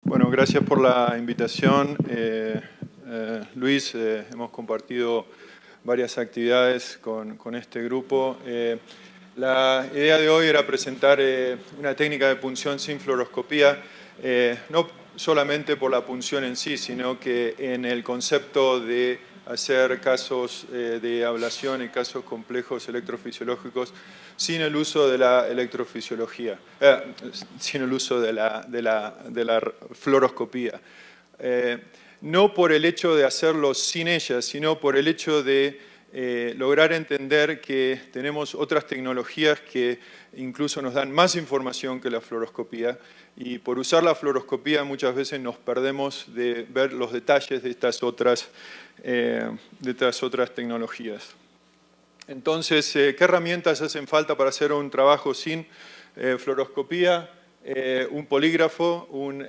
Bueno, gracias por la invitación. Luis, hemos compartido varias actividades con este grupo. La idea de hoy era presentar una técnica de punción sin fluoroscopía, no solamente por la punción en sí, sino que en el concepto de hacer casos de ablación y casos complejos electrofisiológicos sin el uso de la electrofisiología, sin el uso de la fluoroscopía. No por el hecho de hacerlo sin ella, sino por el hecho de lograr entender que tenemos otras tecnologías que incluso nos dan más información que la fluoroscopía, y por usar la fluoroscopía muchas veces nos perdemos de ver los detalles de estas otras tecnologías. Entonces, ¿qué herramientas hacen falta para hacer un trabajo sin fluoroscopía? Un polígrafo, un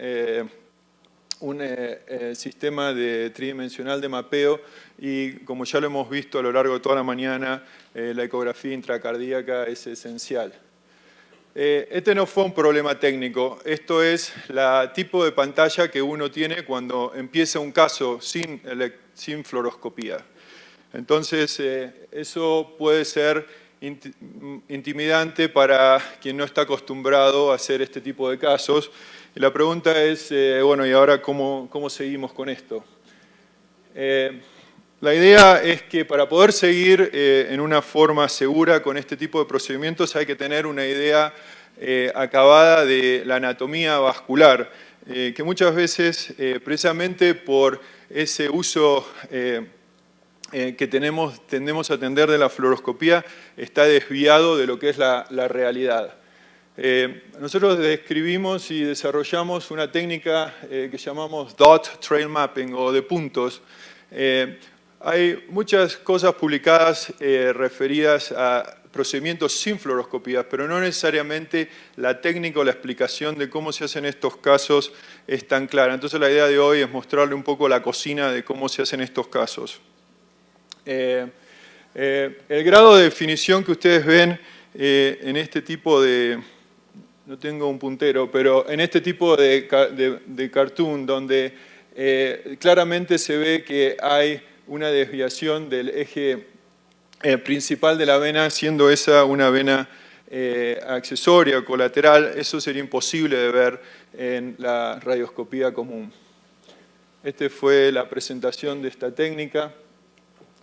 sistema tridimensional de mapeo y, como ya lo hemos visto a lo largo de toda la mañana, la ecografía intracardíaca es esencial. Este no fue un problema técnico, esto es el tipo de pantalla que uno tiene cuando empieza un caso sin fluoroscopía. Entonces, eso puede ser intimidante para quien no está acostumbrado a hacer este tipo de casos. Y la pregunta es, bueno, ¿y ahora cómo seguimos con esto? La idea es que para poder seguir en una forma segura con este tipo de procedimientos hay que tener una idea acabada de la anatomía vascular, que muchas veces, precisamente por ese uso que tendemos a atender de la fluoroscopía, está desviado de lo que es la realidad. Nosotros describimos y desarrollamos una técnica que llamamos dot trail mapping, o de puntos. Hay muchas cosas publicadas referidas a procedimientos sin fluoroscopía, pero no necesariamente la técnica o la explicación de cómo se hacen estos casos es tan clara. Entonces la idea de hoy es mostrarle un poco la cocina de cómo se hacen estos casos. El grado de definición que ustedes ven en este tipo de... No tengo un puntero, pero en este tipo de cartoon donde claramente se ve que hay una desviación del eje principal de la vena, siendo esa una vena accesoria o colateral, eso sería imposible de ver en la radioscopía común. Esta fue la presentación de esta técnica.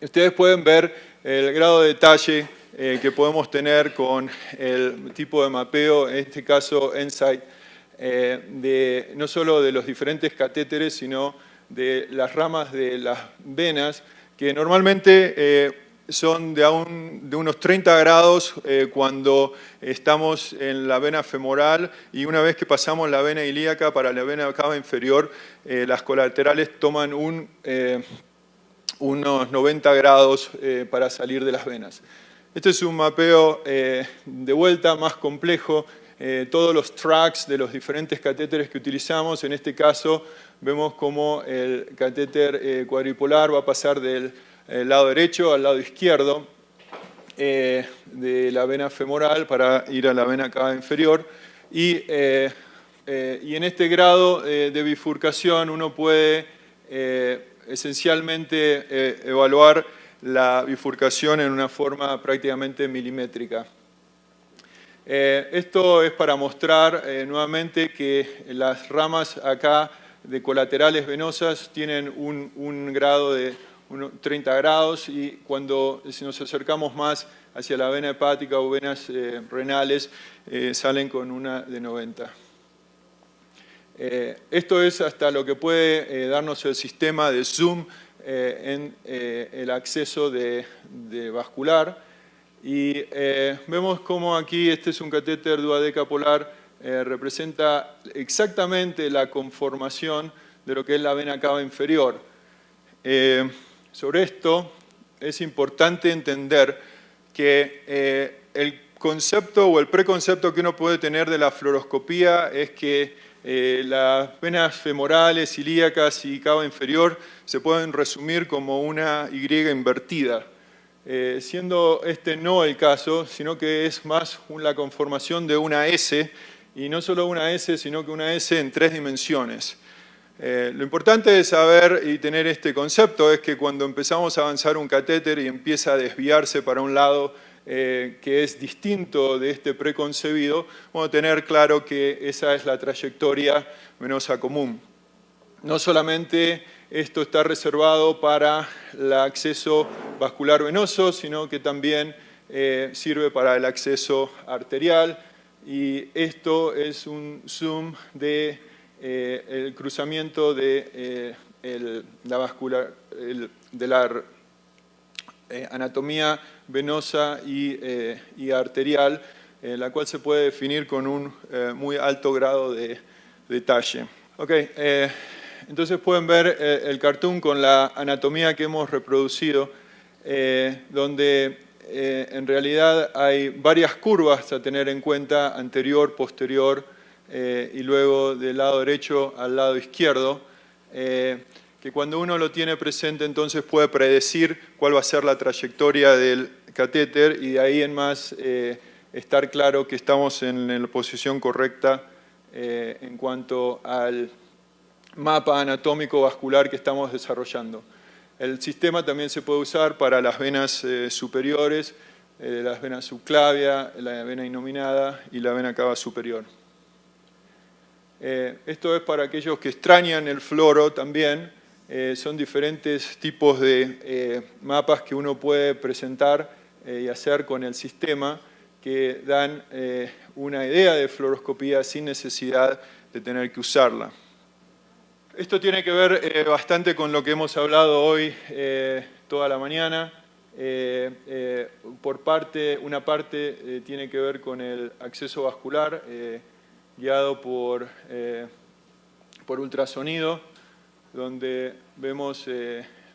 Ustedes pueden ver el grado de detalle que podemos tener con el tipo de mapeo, en este caso EnSite, no solo de los diferentes catéteres, sino de las ramas de las venas, que normalmente son de unos 30 grados cuando estamos en la vena femoral, y una vez que pasamos la vena ilíaca para la vena cava inferior, las colaterales toman unos 90 grados para salir de las venas. Este es un mapeo de vuelta más complejo. Todos los tracks de los diferentes catéteres que utilizamos, en este caso vemos cómo el catéter cuadripolar va a pasar del lado derecho al lado izquierdo de la vena femoral para ir a la vena cava inferior. Y en este grado de bifurcación uno puede esencialmente evaluar la bifurcación en una forma prácticamente milimétrica. Esto es para mostrar nuevamente que las ramas acá de colaterales venosas tienen un grado de 30 grados, y si nos acercamos más hacia la vena hepática o venas renales, salen con una de 90. Esto es hasta lo que puede darnos el sistema de zoom en el acceso de vascular. Y vemos cómo aquí este es un catéter duodecapolar, representa exactamente la conformación de lo que es la vena cava inferior. Sobre esto es importante entender que el concepto o el preconcepto que uno puede tener de la fluoroscopía es que las venas femorales, ilíacas y cava inferior se pueden resumir como una Y invertida, siendo este no el caso, sino que es más la conformación de una S, y no solo una S, sino que una S en 3 dimensiones. Lo importante de saber y tener este concepto es que cuando empezamos a avanzar un catéter y empieza a desviarse para un lado que es distinto de este preconcebido, vamos a tener claro que esa es la trayectoria venosa común. No solamente esto está reservado para el acceso vascular venoso, sino que también sirve para el acceso arterial, y esto es un zoom de el cruzamiento de la anatomía venosa y arterial, la cual se puede definir con un muy alto grado de detalle. Okay, entonces pueden ver el cartoon con la anatomía que hemos reproducido, donde en realidad hay varias curvas a tener en cuenta, anterior, posterior, y luego del lado derecho al lado izquierdo, que cuando uno lo tiene presente entonces puede predecir cuál va a ser la trayectoria del catéter, y de ahí en más estar claro que estamos en la posición correcta en cuanto al mapa anatómico vascular que estamos desarrollando. El sistema también se puede usar para las venas superiores, las venas subclavia, la vena innominada y la vena cava superior. Esto es para aquellos que extrañan el fluoro también. Son diferentes tipos de mapas que uno puede presentar y hacer con el sistema, que dan una idea de fluoroscopía sin necesidad de tener que usarla. Esto tiene que ver bastante con lo que hemos hablado hoy toda la mañana. Una parte tiene que ver con el acceso vascular, guiado por ultrasonido, donde vemos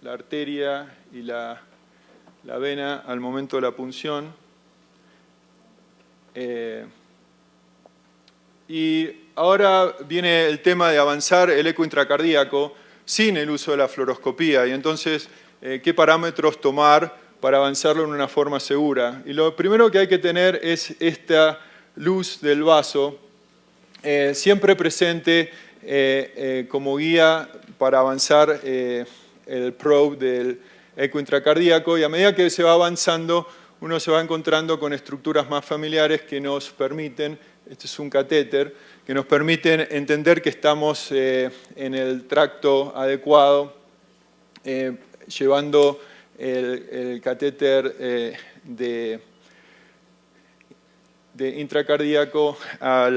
la arteria y la vena al momento de la punción. Y ahora viene el tema de avanzar el eco intracardíaco sin el uso de la fluoroscopía, y entonces, ¿qué parámetros tomar para avanzarlo en una forma segura? Y lo primero que hay que tener es esta luz del vaso, siempre presente como guía para avanzar el probe del eco intracardíaco, y a medida que se va avanzando uno se va encontrando con estructuras más familiares que nos permiten, este es un catéter, que nos permiten entender que estamos en el tracto adecuado, llevando el catéter de intracardíaco a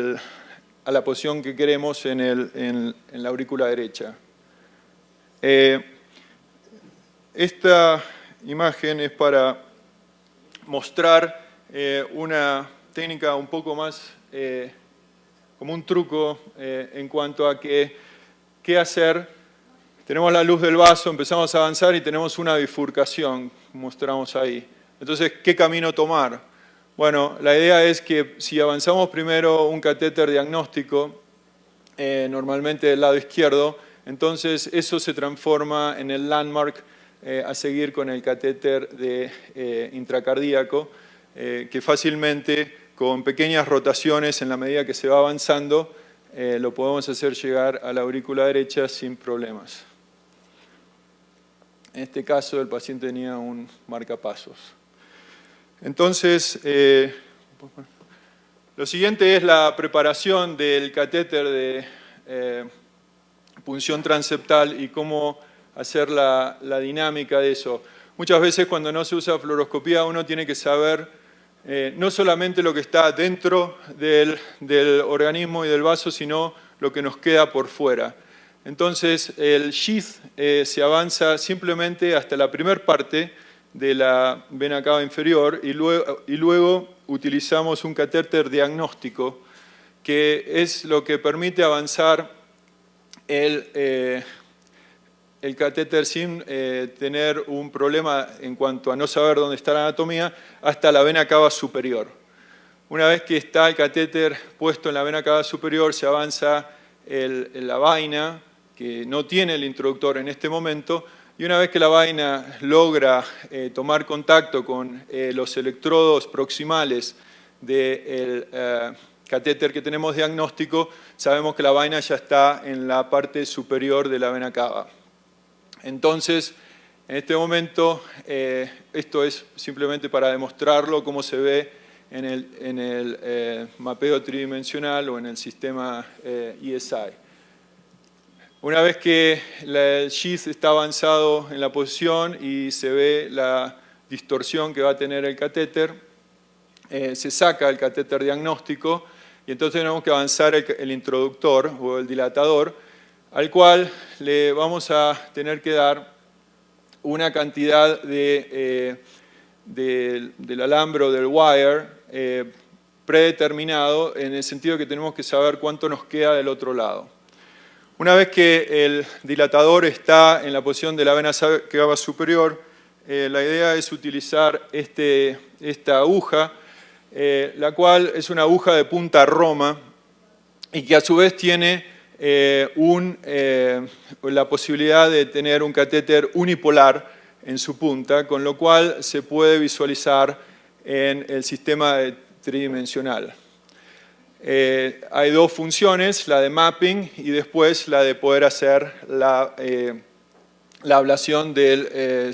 la posición que queremos en la aurícula derecha. Esta imagen es para mostrar una técnica un poco más como un truco en cuanto a qué hacer. Tenemos la luz del vaso, empezamos a avanzar y tenemos una bifurcación, mostramos ahí. Entonces, ¿qué camino tomar? Bueno, la idea es que si avanzamos primero un catéter diagnóstico, normalmente del lado izquierdo, entonces eso se transforma en el landmark a seguir con el catéter de intracardíaco, que fácilmente, con pequeñas rotaciones en la medida que se va avanzando, lo podemos hacer llegar a la aurícula derecha sin problemas. En este caso el paciente tenía un marcapasos. Entonces, lo siguiente es la preparación del catéter de punción transeptal y cómo hacer la dinámica de eso. Muchas veces cuando no se usa fluoroscopía uno tiene que saber no solamente lo que está dentro del organismo y del vaso, sino lo que nos queda por fuera. Entonces el sheath se avanza simplemente hasta la primera parte de la vena cava inferior y luego utilizamos un catéter diagnóstico, que es lo que permite avanzar el catéter sin tener un problema en cuanto a no saber dónde está la anatomía, hasta la vena cava superior. Una vez que está el catéter puesto en la vena cava superior, se avanza la vaina, que no tiene el introductor en este momento, y una vez que la vaina logra tomar contacto con los electrodos proximales del catéter que tenemos diagnóstico, sabemos que la vaina ya está en la parte superior de la vena cava. Entonces, en este momento, esto es simplemente para demostrarlo cómo se ve en el mapeo tridimensional o en el sistema ESI. Una vez que el sheath está avanzado en la posición y se ve la distorsión que va a tener el catéter, se saca el catéter diagnóstico y entonces tenemos que avanzar el introductor o el dilatador, al cual le vamos a tener que dar una cantidad del alambre o del wire predeterminado, en el sentido que tenemos que saber cuánto nos queda del otro lado. Una vez que el dilatador está en la posición de la vena cava superior, la idea es utilizar esta aguja, la cual es una aguja de punta Roma y que a su vez tiene la posibilidad de tener un catéter unipolar en su punta, con lo cual se puede visualizar en el sistema tridimensional. Hay dos funciones, la de mapping y después la de poder hacer la ablación del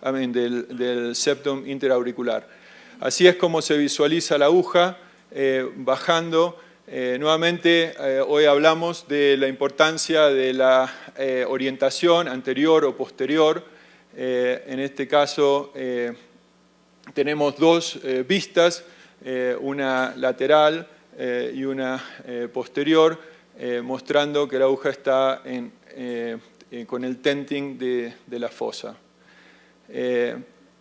del septum interauricular. Así es como se visualiza la aguja bajando. Nuevamente, hoy hablamos de la importancia de la orientación anterior o posterior. En este caso, tenemos dos vistas, una lateral y una posterior, mostrando que la aguja está con el tenting de la fosa.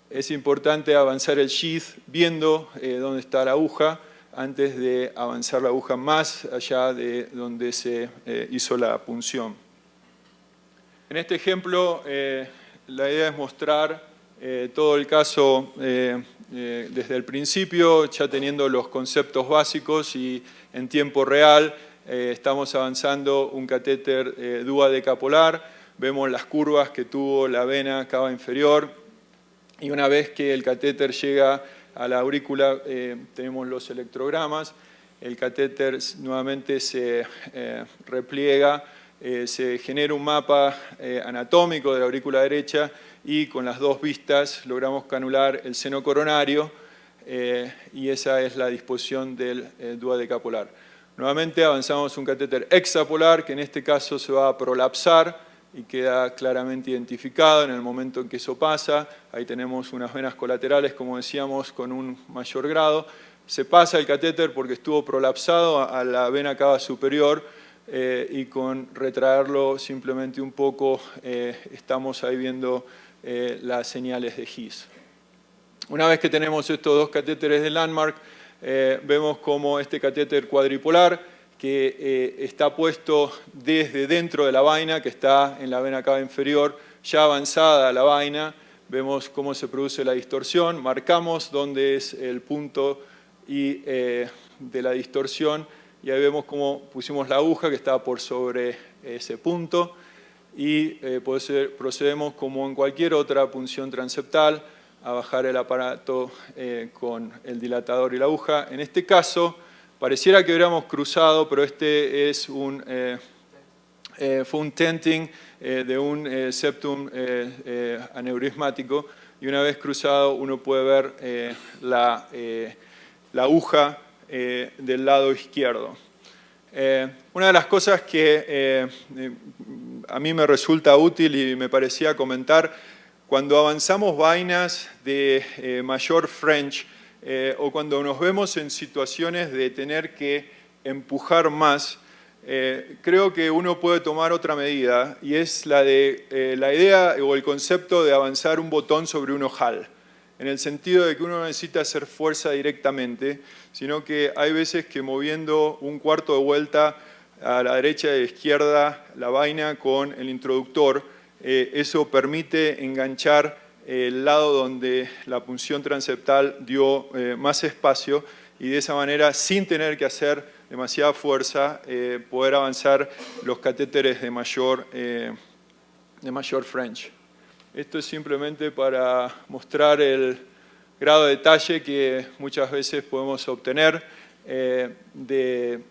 Es importante avanzar el sheath viendo dónde está la aguja antes de avanzar la aguja más allá de donde se hizo la punción. En este ejemplo, la idea es mostrar todo el caso desde el principio, ya teniendo los conceptos básicos y en tiempo real. Estamos avanzando un catéter duodecapolar, vemos las curvas que tuvo la vena cava inferior y una vez que el catéter llega a la aurícula tenemos los electrogramas, el catéter nuevamente se repliega, se genera un mapa anatómico de la aurícula derecha y con las dos vistas logramos canular el seno coronario y esa es la disposición del duodecapolar. Nuevamente avanzamos un catéter hexapolar que en este caso se va a prolapsar y queda claramente identificado en el momento en que eso pasa. Ahí tenemos unas venas colaterales, como decíamos, con un mayor grado. Se pasa el catéter porque estuvo prolapsado a la vena cava superior y con retraerlo simplemente un poco estamos ahí viendo las señales de His. Una vez que tenemos estos dos catéteres de Landmark, vemos como este catéter cuadripolar que está puesto desde dentro de la vaina, que está en la vena cava inferior, ya avanzada la vaina, vemos cómo se produce la distorsión, marcamos dónde es el punto de la distorsión y ahí vemos cómo pusimos la aguja que estaba por sobre ese punto y procedemos como en cualquier otra punción transeptal a bajar el aparato con el dilatador y la aguja. En este caso, pareciera que hubiéramos cruzado, pero este es fue un tenting de un septum aneurismático y una vez cruzado uno puede ver la aguja del lado izquierdo. Una de las cosas que a mí me resulta útil y me parecía comentar, cuando avanzamos vainas de mayor French, o cuando nos vemos en situaciones de tener que empujar más, creo que uno puede tomar otra medida y es la idea o el concepto de avanzar un botón sobre un ojal, en el sentido de que uno no necesita hacer fuerza directamente, sino que hay veces que moviendo un cuarto de vuelta a la derecha y a la izquierda la vaina con el introductor, eso permite enganchar el lado donde la punción transeptal dio más espacio y de esa manera, sin tener que hacer demasiada fuerza, poder avanzar los catéteres de mayor French. Esto es simplemente para mostrar el grado de detalle que muchas veces podemos obtener de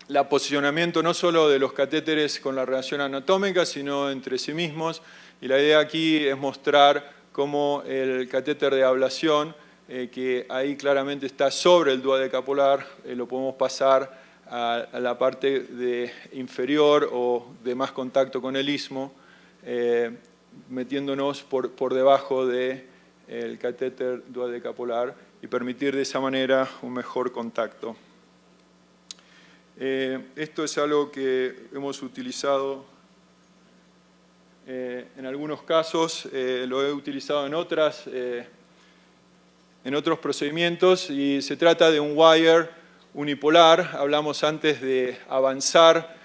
la posicionamiento no solo de los catéteres con la relación anatómica, sino entre sí mismos. Y la idea aquí es mostrar cómo el catéter de ablación, que ahí claramente está sobre el duodecapolar, lo podemos pasar a la parte inferior o de más contacto con el istmo, metiéndonos por debajo del catéter duodecapolar y permitir de esa manera un mejor contacto. Esto es algo que hemos utilizado en algunos casos, lo he utilizado en otros procedimientos y se trata de un wire unipolar. Hablamos antes de avanzar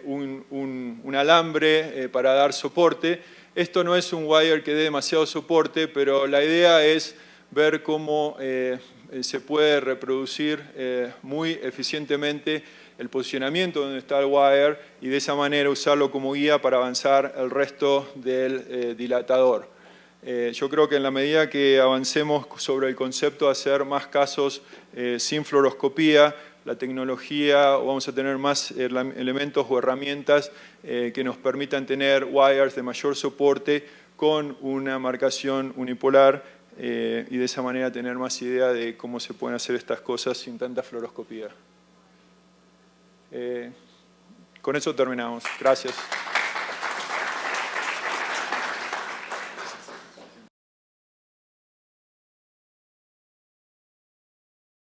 un alambre para dar soporte. Esto no es un wire que dé demasiado soporte, pero la idea es ver cómo se puede reproducir muy eficientemente el posicionamiento donde está el wire y de esa manera usarlo como guía para avanzar el resto del dilatador. Yo creo que en la medida que avancemos sobre el concepto de hacer más casos sin fluoroscopía, la tecnología, vamos a tener más elementos o herramientas que nos permitan tener wires de mayor soporte con una marcación unipolar y de esa manera tener más idea de cómo se pueden hacer estas cosas sin tanta fluoroscopía. Con eso terminamos. Gracias.